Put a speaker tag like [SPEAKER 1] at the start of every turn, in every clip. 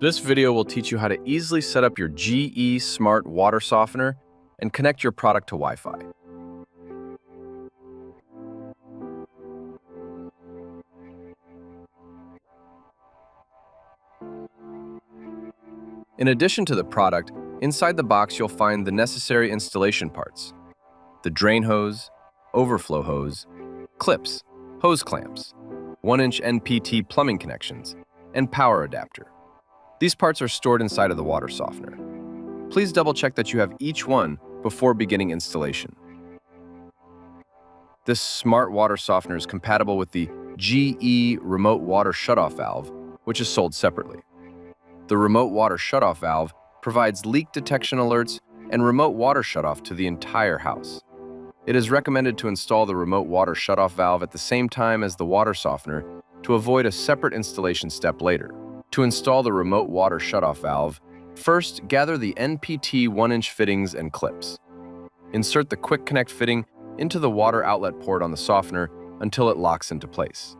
[SPEAKER 1] This video will teach you how to easily set up your GE Smart Water Softener and connect your product to Wi-Fi. In addition to the product, inside the box you'll find the necessary installation parts: the drain hose, overflow hose, clips, hose clamps, 1-inch NPT plumbing connections, and power adapter. These parts are stored inside of the water softener. Please double-check that you have each one before beginning installation. This smart water softener is compatible with the GE remote water shutoff valve, which is sold separately. The remote water shutoff valve provides leak detection alerts and remote water shutoff to the entire house. It is recommended to install the remote water shutoff valve at the same time as the water softener to avoid a separate installation step later. To install the remote water shutoff valve, first gather the NPT 1-inch fittings and clips. Insert the quick connect fitting into the water outlet port on the softener until it locks into place.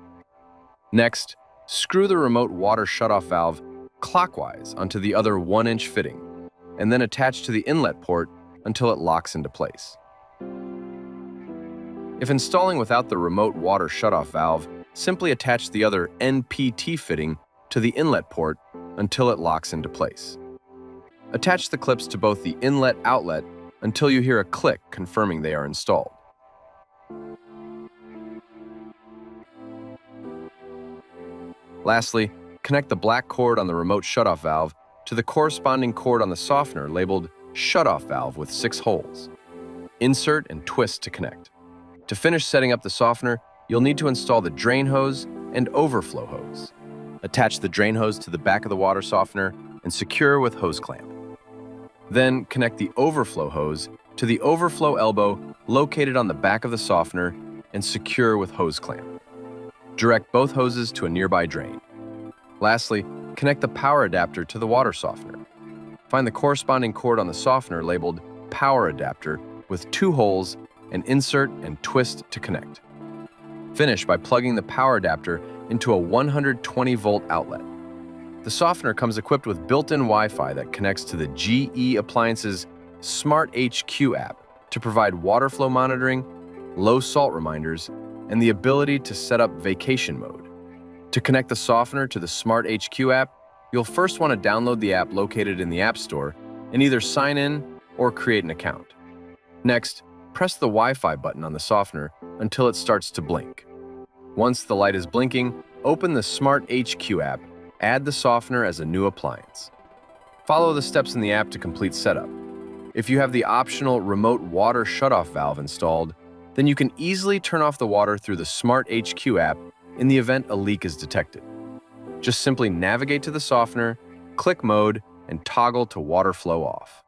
[SPEAKER 1] Next, screw the remote water shutoff valve clockwise onto the other 1-inch fitting, and then attach to the inlet port until it locks into place. If installing without the remote water shutoff valve, simply attach the other NPT fitting to the inlet port until it locks into place. Attach the clips to both the inlet-outlet until you hear a click confirming they are installed. Lastly, connect the black cord on the remote shutoff valve to the corresponding cord on the softener labeled shutoff valve with 6 holes. Insert and twist to connect. To finish setting up the softener, you'll need to install the drain hose and overflow hose. Attach the drain hose to the back of the water softener and secure with hose clamp. Then connect the overflow hose to the overflow elbow located on the back of the softener and secure with hose clamp. Direct both hoses to a nearby drain. Lastly, connect the power adapter to the water softener. Find the corresponding cord on the softener labeled power adapter with 2 holes and insert and twist to connect. Finish by plugging the power adapter into a 120-volt outlet. The softener comes equipped with built-in Wi-Fi that connects to the GE Appliances SmartHQ app to provide water flow monitoring, low salt reminders, and the ability to set up vacation mode. To connect the softener to the SmartHQ app, you'll first want to download the app located in the App Store and either sign in or create an account. Next, press the Wi-Fi button on the softener until it starts to blink. Once the light is blinking, open the SmartHQ app, add the softener as a new appliance. Follow the steps in the app to complete setup. If you have the optional remote water shutoff valve installed, then you can easily turn off the water through the SmartHQ app in the event a leak is detected. Just simply navigate to the softener, click mode, and toggle to water flow off.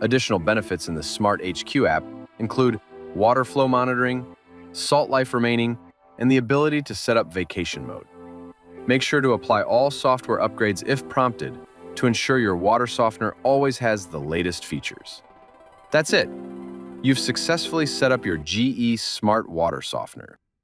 [SPEAKER 1] Additional benefits in the SmartHQ app include water flow monitoring, salt life remaining, and the ability to set up vacation mode. Make sure to apply all software upgrades if prompted to ensure your water softener always has the latest features. That's it. You've successfully set up your GE Smart Water Softener.